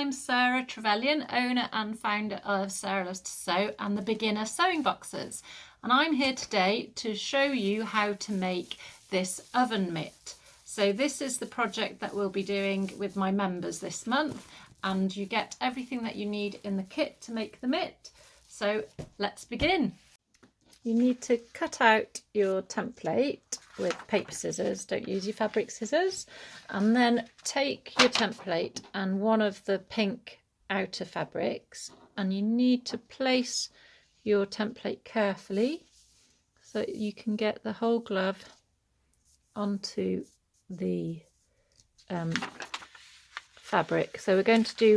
I'm Sarah Trevelyan, owner and founder of Sarah Loves to Sew and the Beginner Sewing Boxes, and I'm here today to show you how to make this oven mitt. So this is the project that we'll be doing with my members this month, and you get everything that you need in the kit to make the mitt. So let's begin. You need to cut out your template with paper scissors, don't use your fabric scissors, and then take your template and one of the pink outer fabrics, and you need to place your template carefully so that you can get the whole glove onto the fabric. So we're going to do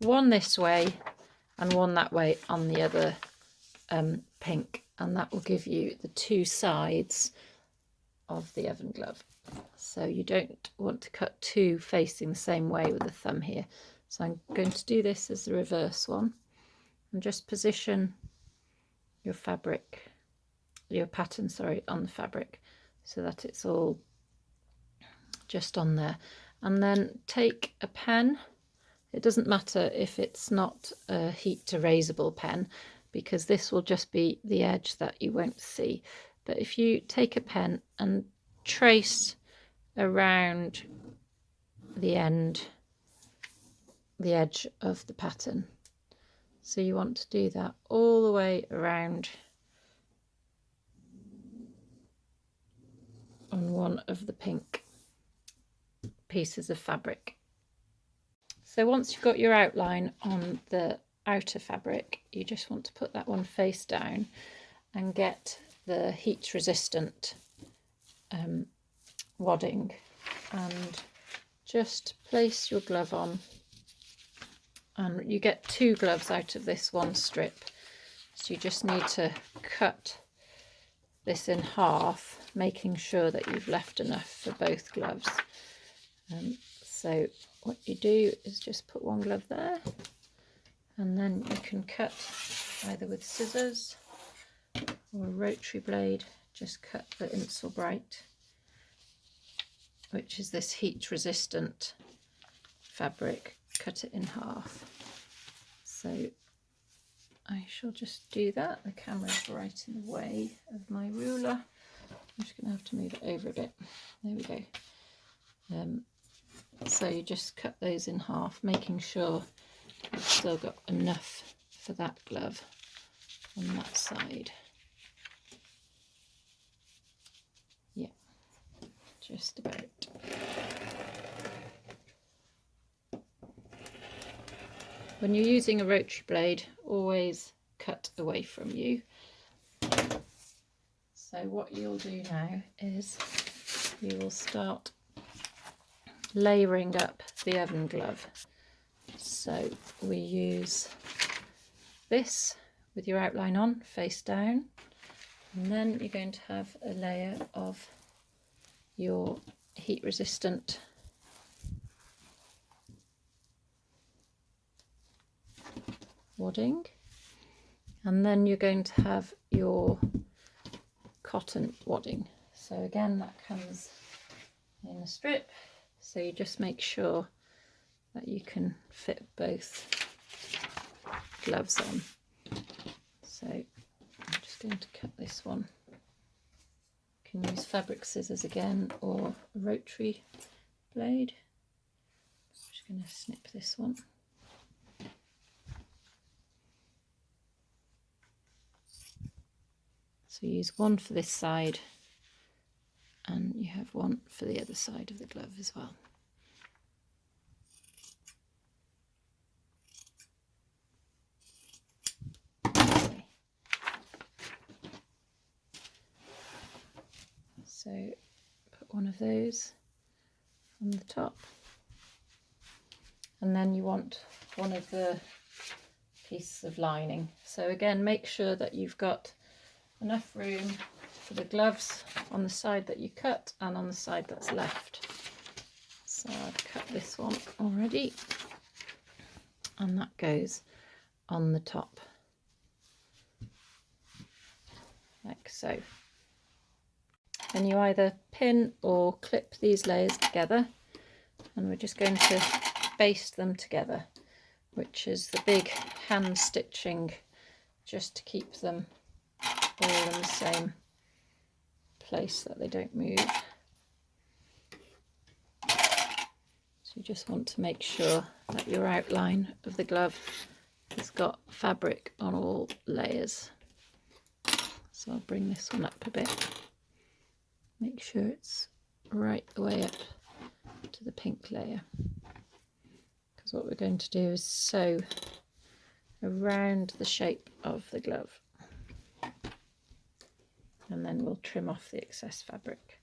one this way and one that way on the other pink, and that will give you the two sides of the oven glove. So you don't want to cut two facing the same way with the thumb here. So I'm going to do this as the reverse one, and just position your fabric, your pattern, sorry, on the fabric so that it's all just on there. And then take a pen. It doesn't matter if it's not a heat erasable pen, because this will just be the edge that you won't see. But if you take a pen and trace around the edge of the pattern, so you want to do that all the way around on one of the pink pieces of fabric. So once you've got your outline on the outer fabric, you just want to put that one face down and get the heat resistant wadding, and just place your glove on, and you get two gloves out of this one strip, so you just need to cut this in half, making sure that you've left enough for both gloves. So what you do is just put one glove there, and then you can cut either with scissors or a rotary blade. Just cut the Insel Bright, which is this heat resistant fabric, cut it in half. So I shall just do that. The camera's right in the way of my ruler. I'm just going to have to move it over a bit. There we go. So you just cut those in half, making sure you've still got enough for that glove on that side. Yeah, just about. When you're using a rotary blade, always cut away from you. So what you'll do now is you will start layering up the oven glove. So we use this with your outline on, face down, and then you're going to have a layer of your heat resistant wadding, and then you're going to have your cotton wadding. So again, that comes in a strip, so you just make sure that you can fit both gloves on. So I'm just going to cut this one. You can use fabric scissors again or a rotary blade. I'm just going to snip this one. So use one for this side, and you have one for the other side of the glove as well. Okay. So put one of those on the top, and then you want one of the pieces of lining. So again, make sure that you've got enough room for the gloves on the side that you cut and on the side that's left. So I've cut this one already, and that goes on the top like so. And you either pin or clip these layers together, and we're just going to baste them together. which is the big hand stitching, just to keep them all in the same place that they don't move. So you just want to make sure that your outline of the glove has got fabric on all layers. So I'll bring this one up a bit, make sure it's right the way up to the pink layer, because what we're going to do is sew around the shape of the glove, and then we'll trim off the excess fabric.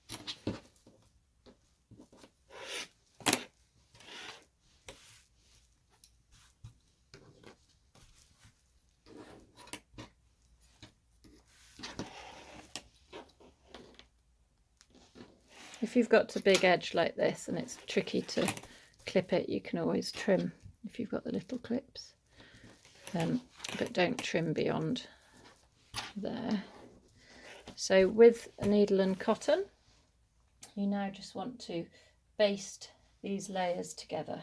If you've got a big edge like this and it's tricky to clip it, you can always trim if you've got the little clips, but don't trim beyond there. So with a needle and cotton, you now just want to baste these layers together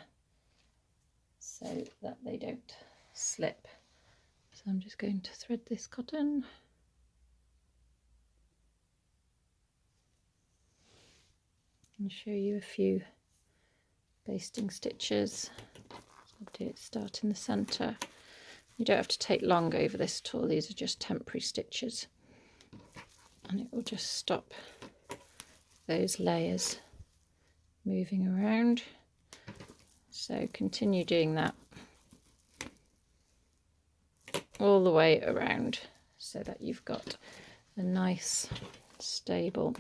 so that they don't slip. So I'm just going to thread this cotton. And show you a few basting stitches. I'll do it, start in the centre. You don't have to take long over this at all, these are just temporary stitches, and it will just stop those layers moving around. So continue doing that all the way around so that you've got a nice stable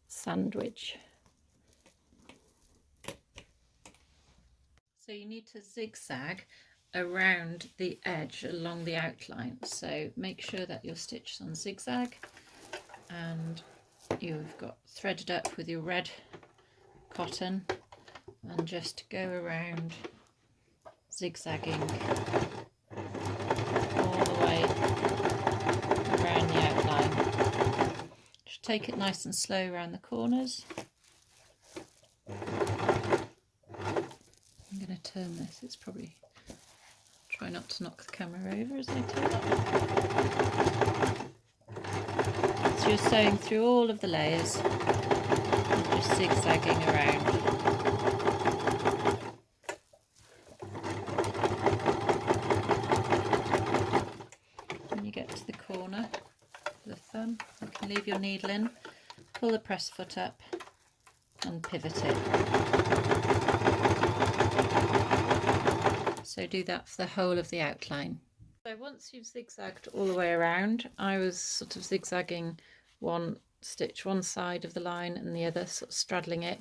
sandwich. So you need to zigzag around the edge along the outline, so make sure that your stitch is on zigzag and you've got threaded up with your red cotton, and just go around zigzagging all the way around the outline. Just take it nice and slow around the corners. I'm going to turn this, it's probably, try not to knock the camera over as I turn it. So you're sewing through all of the layers and just zigzagging around. When you get to the corner of the thumb, you can leave your needle in, pull the press foot up and pivot it. So do that for the whole of the outline. So once you've zigzagged all the way around, I was sort of zigzagging one stitch one side of the line and the other, sort of straddling it.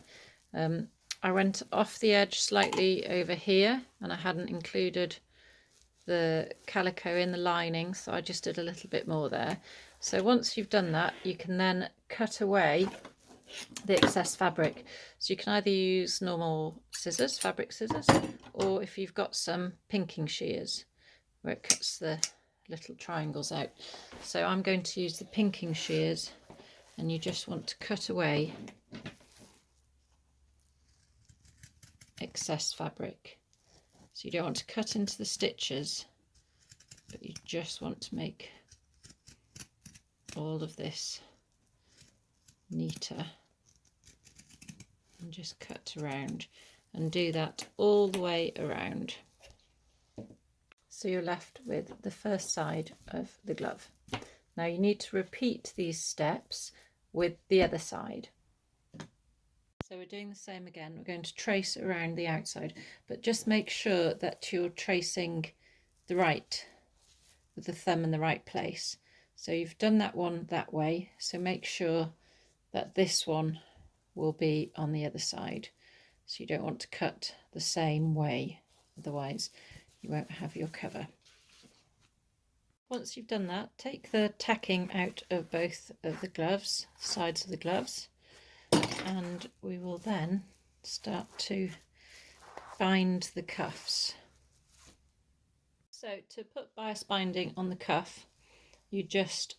I went off the edge slightly over here and I hadn't included the calico in the lining, so I just did a little bit more there. So once you've done that, you can then cut away the excess fabric. So you can either use normal scissors, fabric scissors, or if you've got some pinking shears where it cuts the little triangles out. So I'm going to use the pinking shears, and you just want to cut away excess fabric. So you don't want to cut into the stitches, but you just want to make all of this neater, and just cut around and do that all the way around. So you're left with the first side of the glove. Now you need to repeat these steps with the other side. So we're doing the same again. We're going to trace around the outside, but just make sure that you're tracing the right, with the thumb in the right place. So you've done that one that way, so make sure that this one will be on the other side. So you don't want to cut the same way, otherwise you won't have your cover. Once you've done that, take the tacking out of both of the gloves, sides of the gloves, and we will then start to bind the cuffs. So to put bias binding on the cuff, you just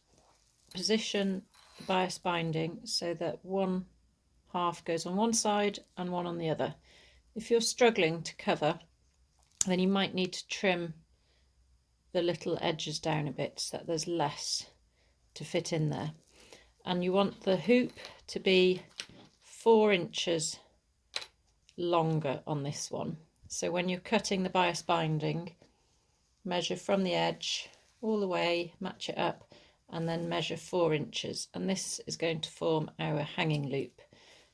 position the bias binding so that one half goes on one side and one on the other. If you're struggling to cover, then you might need to trim the little edges down a bit so that there's less to fit in there. And you want the hoop to be 4 inches longer on this one. So when you're cutting the bias binding, measure from the edge all the way, match it up, and then measure 4 inches. And this is going to form our hanging loop.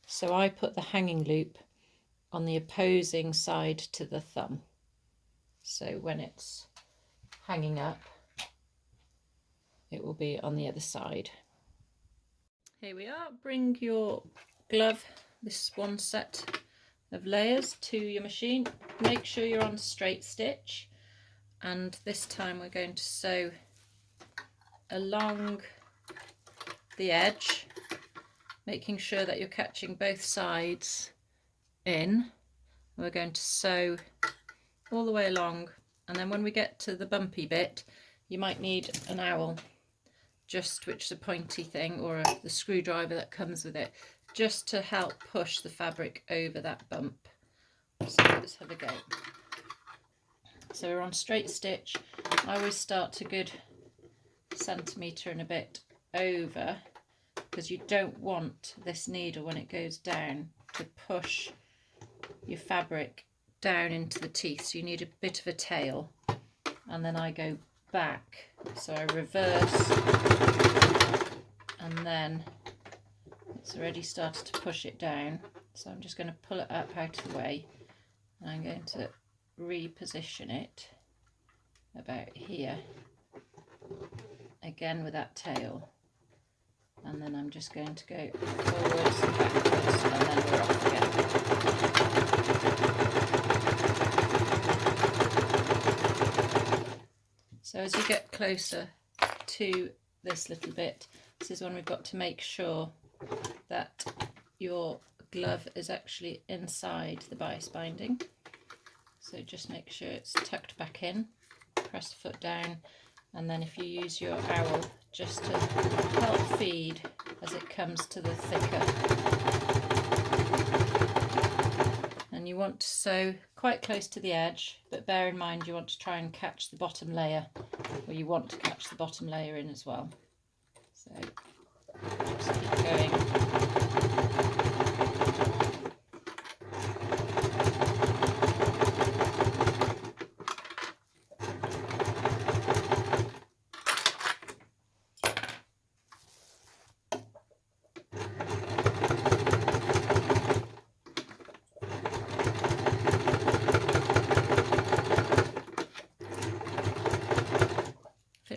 So I put the hanging loop on the opposing side to the thumb. So when it's hanging up, it will be on the other side. Here we are. Bring your glove, this one set of layers, to your machine. Make sure you're on straight stitch, and this time we're going to sew along the edge, making sure that you're catching both sides in. We're going to sew all the way along, and then when we get to the bumpy bit, you might need an awel, which is a pointy thing, or the screwdriver that comes with it, just to help push the fabric over that bump. So let's have a go. So we're on straight stitch. I always start a good centimetre and a bit over, because you don't want this needle, when it goes down, to push your fabric down into the teeth. So you need a bit of a tail, and then I go back, so I reverse, and then it's already started to push it down, so I'm just going to pull it up out of the way, and I'm going to reposition it about here again with that tail, and then I'm just going to go forwards and backwards, and then we're off again. So as you get closer to this little bit, this is when we've got to make sure that your glove is actually inside the bias binding. So just make sure it's tucked back in, press the foot down, and then if you use your awel just to help feed as it comes to the thicker. And you want to sew quite close to the edge, but bear in mind you want to try and catch the bottom layer, or you want to catch the bottom layer in as well. So just keep going.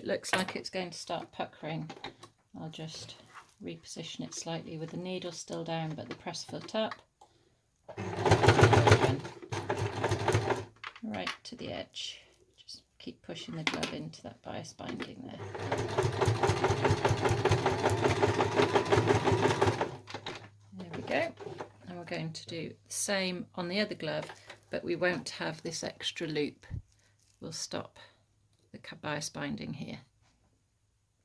Looks like it's going to start puckering, I'll just reposition it slightly with the needle still down but the press foot up, right to the edge. Just keep pushing the glove into that bias binding there. There we go. And we're going to do the same on the other glove, but we won't have this extra loop. We'll stop the bias binding here.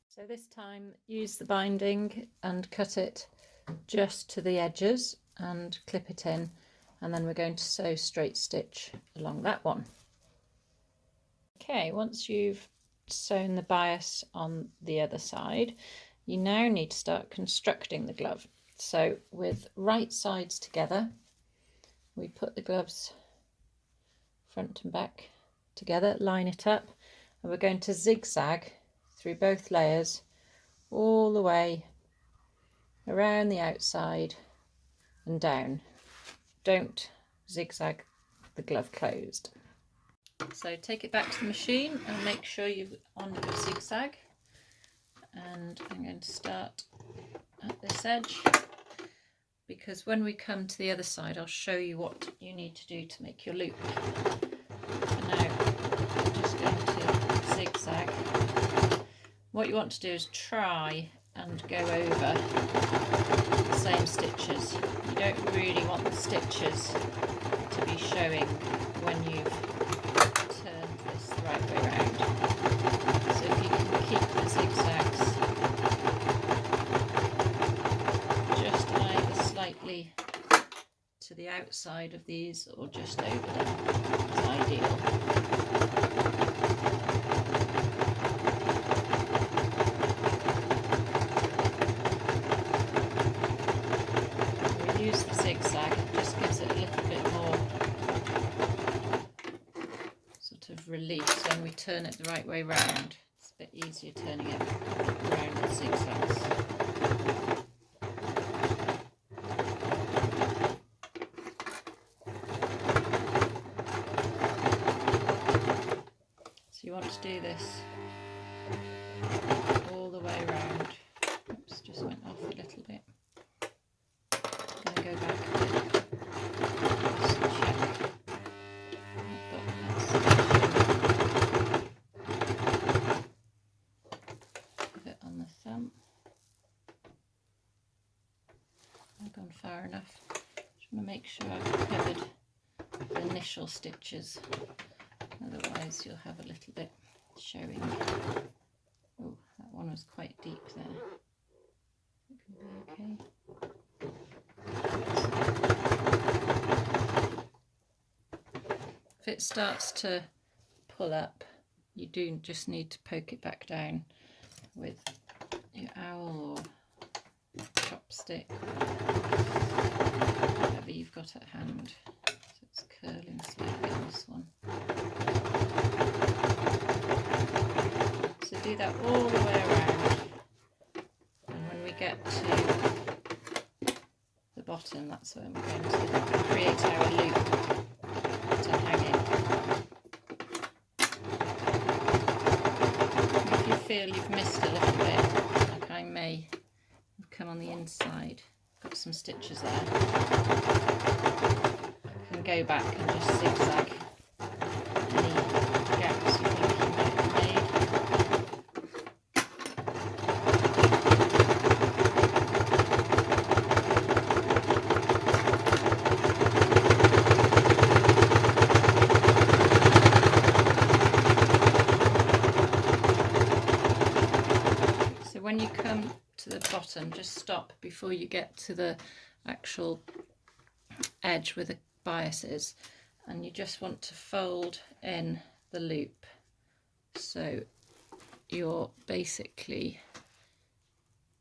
So this time use the binding and cut it just to the edges and clip it in, and then we're going to sew straight stitch along that one. Okay, once you've sewn the bias on the other side, you now need to start constructing the glove. So with right sides together, we put the gloves front and back together, line it up, and we're going to zigzag through both layers all the way around the outside and down. Don't zigzag the glove closed. So take it back to the machine and make sure you're on your zigzag, and I'm going to start at this edge, because when we come to the other side I'll show you what you need to do to make your loop. For now I'm just going to zigzag. What you want to do is try and go over the same stitches. You don't really want the stitches to be showing when you've turned this the right way around. So if you can keep the zigzags just either slightly to the outside of these or just over them is ideal. We use the zigzag, it just gives it a little bit more sort of release when we turn it the right way round. It's a bit easier turning it around with zigzags. So you want to do this all the way around. Oops, just went off a little bit. I'm going to go back a bit. Just check I've got that section. A bit on the thumb. I've gone far enough. Just want to make sure I've covered the initial stitches. Otherwise you'll have a little bit showing. Oh, that one was quite deep there. It can be okay. If it starts to pull up, you do just need to poke it back down with your owl or chopstick, whatever you've got at hand. So it's curling slightly on this one. So do that all the way around, and when we get to the bottom, that's when we're going to create our loop to hang in. If you feel you've missed a little bit, like I may have come on the inside, got some stitches there, you can go back and just zigzag any gaps you think you might have made. So when you come to the bottom, just stop before you get to the actual edge where the bias is, and you just want to fold in the loop. So you're basically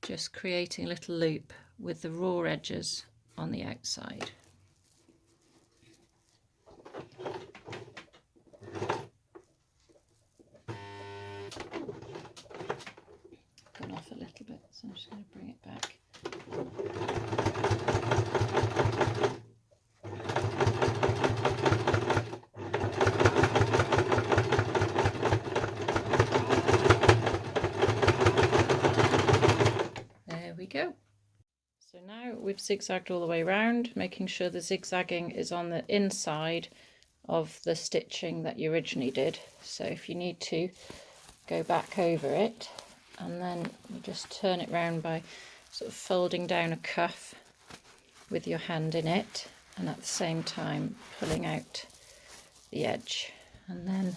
just creating a little loop with the raw edges on the outside. Gone off a little bit, so I'm just going to bring it back. There we go. So now we've zigzagged all the way around, making sure the zigzagging is on the inside of the stitching that you originally did. So if you need to, go back over it, and then you just turn it round by sort of folding down a cuff with your hand in it, and at the same time pulling out the edge, and then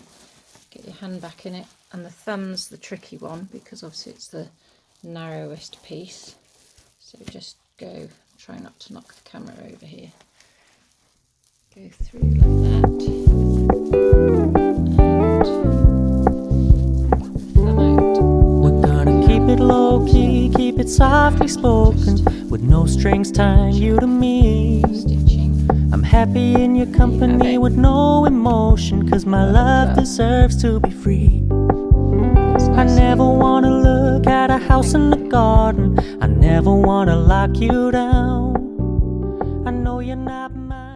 get your hand back in it. And the thumb's the tricky one because obviously it's the narrowest piece, so just go, try not to knock the camera over here, go through like that. It low-key, keep it softly spoken, with no strings tying you to me. I'm happy in your company with no emotion, cause my love deserves to be free. I never wanna look at a house in the garden, I never wanna lock you down. I know you're not mine.